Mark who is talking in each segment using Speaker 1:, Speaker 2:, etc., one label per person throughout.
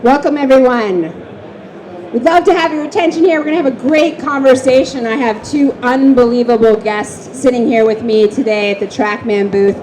Speaker 1: Welcome, everyone. We'd love to have your attention here. We're going to have a great conversation. I have two unbelievable guests sitting here with me today at the Trackman booth.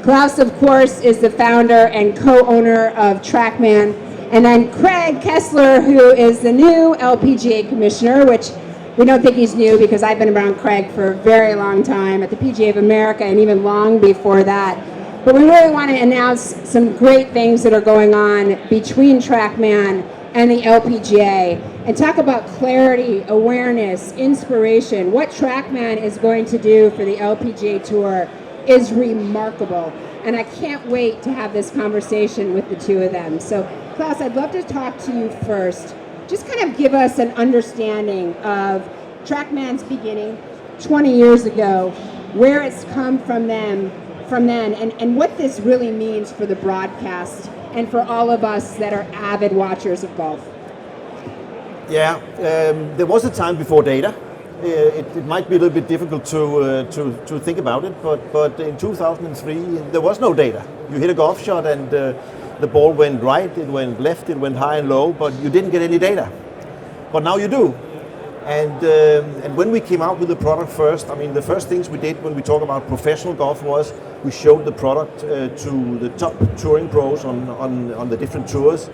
Speaker 1: Klaus, of course, is the founder and co-owner of Trackman. And then Craig Kessler, who is the new LPGA Commissioner, which we don't think he's new because I've been around Craig for a very long time at the PGA of America and even long before that. But we really want to announce some great things that are going on between Trackman and the LPGA and talk about clarity, awareness, inspiration. What Trackman is going to do for the LPGA Tour is remarkable. And I can't wait to have this conversation with the two of them. So, Klaus, I'd love to talk to you first. Just kind of give us an understanding of Trackman's beginning 20 years ago, where it's come from then, and what this really means for the broadcast and for all of us that are avid watchers of golf.
Speaker 2: Yeah, there was a time before data. It might be a little bit difficult to think about it, but in 2003 there was no data. You hit a golf shot and the ball went right, it went left, it went high and low, but you didn't get any data. But now you do. And when we came out with the product first, I mean, the first things we did when we talk about professional golf was we showed the product to the top touring pros on the different tours.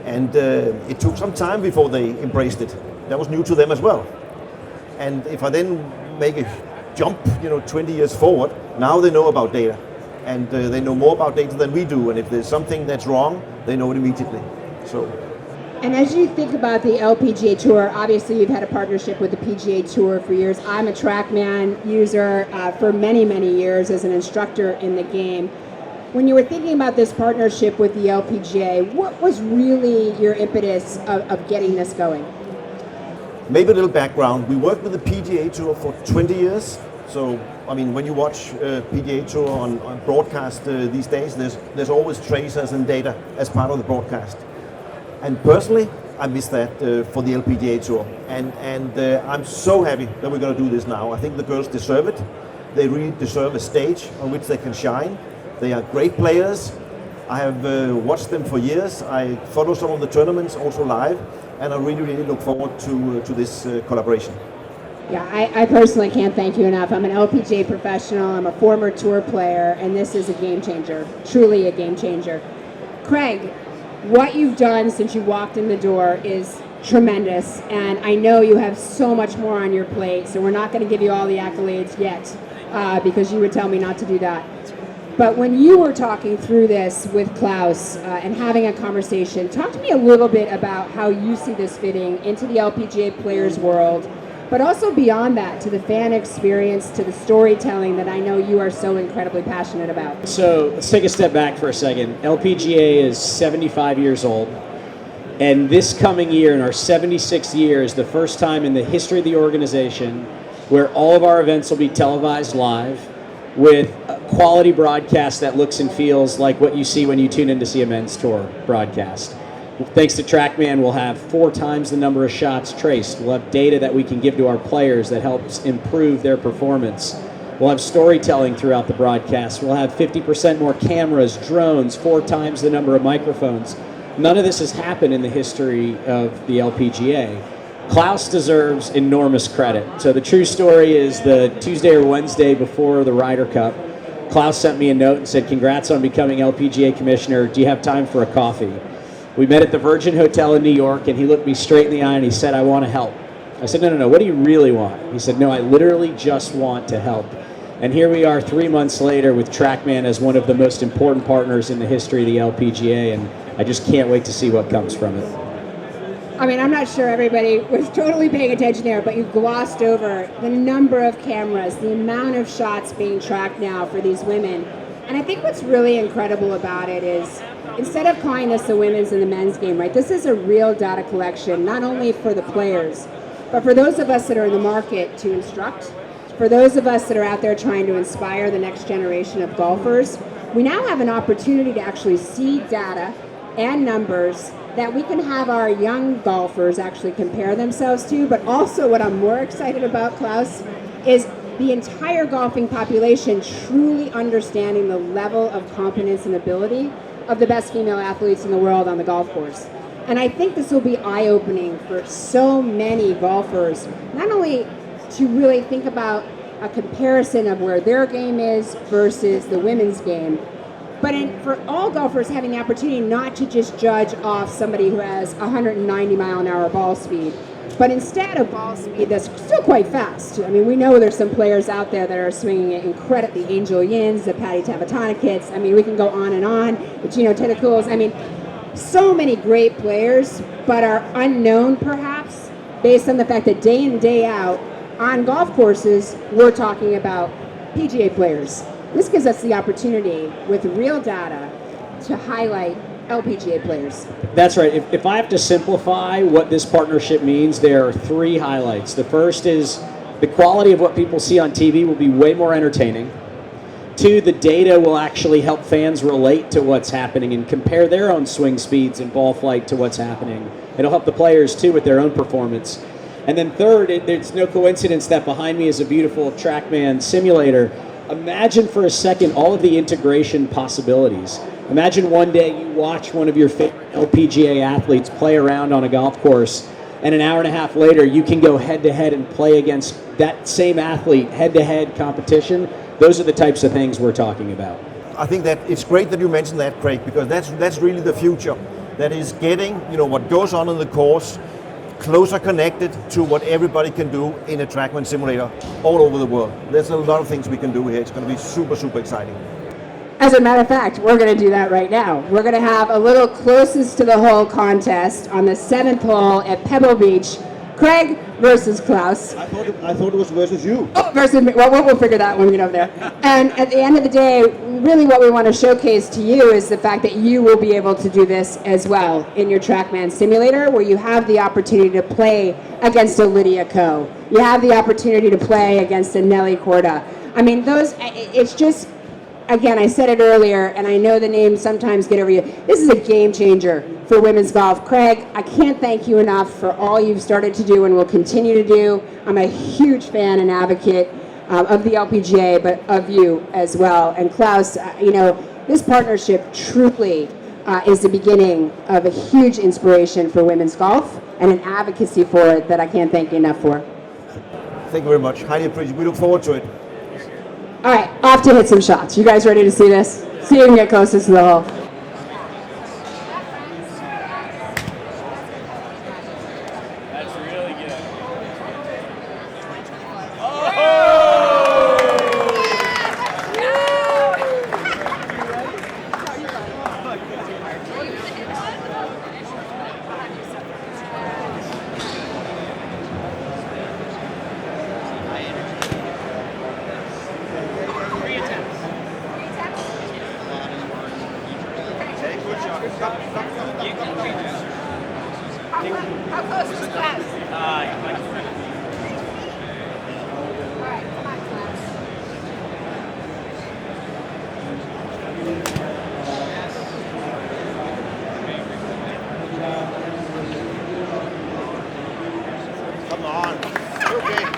Speaker 2: And it took some time before they embraced it. That was new to them as well. And if I then make a jump, 20 years forward, now they know about data. And they know more about data than we do. And if there's something that's wrong, they know it immediately.
Speaker 1: And as you think about the LPGA Tour, obviously you've had a partnership with the PGA Tour for years. I'm a Trackman user for many, many years as an instructor in the game. When you were thinking about this partnership with the LPGA, what was really your impetus of getting this going?
Speaker 2: Maybe a little background. We worked with the PGA Tour for 20 years. So, I mean, when you watch PGA Tour on broadcast these days, there's always tracers and data as part of the broadcast. And personally, I miss that for the LPGA Tour. And I'm so happy that we're going to do this now. I think the girls deserve it. They really deserve a stage on which they can shine. They are great players. I have watched them for years. I follow some of the tournaments also live. And I really, really look forward to this collaboration.
Speaker 1: Yeah, I personally can't thank you enough. I'm an LPGA professional. I'm a former tour player. And this is a game changer. Truly a game changer. Craig, what you've done since you walked in the door is tremendous, and I know you have so much more on your plate, so we're not going to give you all the accolades yet, because you would tell me not to do that. But when you were talking through this with Klaus and having a conversation, talk to me a little bit about how you see this fitting into the LPGA players' world, but also beyond that, to the fan experience, to the storytelling that I know you are so incredibly passionate about.
Speaker 3: So let's take a step back for a second. LPGA is 75 years old, and this coming year, in our 76th year, is the first time in the history of the organization where all of our events will be televised live with a quality broadcast that looks and feels like what you see when you tune in to see a men's tour broadcast. Thanks to Trackman, we'll have 4 times the number of shots traced. We'll have data that we can give to our players that helps improve their performance. We'll have storytelling throughout the broadcast. We'll have 50% more cameras, drones, 4 times the number of microphones. None of this has happened in the history of the LPGA. Klaus deserves enormous credit. So the true story is the Tuesday or Wednesday before the Ryder Cup, Klaus sent me a note and said, "Congrats on becoming LPGA Commissioner. Do you have time for a coffee?" We met at the Virgin Hotel in New York, and he looked me straight in the eye and he said, "I want to help." I said, no, what do you really want? He said, "No, I literally just want to help." And here we are 3 months later with Trackman as one of the most important partners in the history of the LPGA, and I just can't wait to see what comes from it.
Speaker 1: I mean, I'm not sure everybody was totally paying attention there, but you glossed over the number of cameras, the amount of shots being tracked now for these women. And I think what's really incredible about it is, instead of calling this the women's and the men's game, right, this is a real data collection, not only for the players, but for those of us that are in the market to instruct, for those of us that are out there trying to inspire the next generation of golfers. We now have an opportunity to actually see data and numbers that we can have our young golfers actually compare themselves to. But also what I'm more excited about, Klaus, is the entire golfing population truly understanding the level of competence and ability of the best female athletes in the world on the golf course. And I think this will be eye-opening for so many golfers, not only to really think about a comparison of where their game is versus the women's game, but for all golfers having the opportunity not to just judge off somebody who has 190 mile an hour ball speed, but instead of ball speed that's still quite fast. I mean, we know there's some players out there that are swinging it incredibly. Angel Yins, the Patty Tabatana kits. I mean, we can go on and on. The Gino Tetaculos. I mean, so many great players, but are unknown perhaps based on the fact that day in and day out on golf courses, we're talking about PGA players. This gives us the opportunity with real data to highlight LPGA players.
Speaker 3: That's right. If I have to simplify what this partnership means, there are 3 highlights. The first is the quality of what people see on TV will be way more entertaining. 2, the data will actually help fans relate to what's happening and compare their own swing speeds and ball flight to what's happening. It'll help the players, too, with their own performance. And then 3rd, it's no coincidence that behind me is a beautiful Trackman simulator. Imagine for a second all of the integration possibilities. Imagine one day you watch one of your favorite LPGA athletes play around on a golf course, and an hour and a half later you can go head-to-head and play against that same athlete, head-to-head competition. Those are the types of things we're talking about.
Speaker 2: I think that it's great that you mentioned that, Craig, because that's really the future. That is getting what goes on the course closer connected to what everybody can do in a Trackman simulator all over the world. There's a lot of things we can do here. It's going to be super, super exciting.
Speaker 1: As a matter of fact, we're going to do that right now. We're going to have a little closest to the hole contest on the 7th hole at Pebble Beach. Craig versus Klaus.
Speaker 4: I thought it was versus you.
Speaker 1: Oh, versus me. Well, we'll figure that when we get over there. And at the end of the day, really what we want to showcase to you is the fact that you will be able to do this as well in your Trackman simulator, where you have the opportunity to play against a Lydia Ko. You have the opportunity to play against a Nelly Korda. I mean, it's just, again, I said it earlier, and I know the names sometimes get over you. This is a game changer for women's golf. Craig, I can't thank you enough for all you've started to do and will continue to do. I'm a huge fan and advocate of the LPGA, but of you as well. And Klaus, this partnership truly is the beginning of a huge inspiration for women's golf and an advocacy for it that I can't thank you enough for.
Speaker 2: Thank you very much. Highly appreciate it. We look forward to it.
Speaker 1: All right, off to hit some shots. You guys ready to see this? See if you can get closest to the hole.
Speaker 5: That's really good.
Speaker 1: How close is Klaus? All right, come on, Klaus.
Speaker 2: Come on. Okay.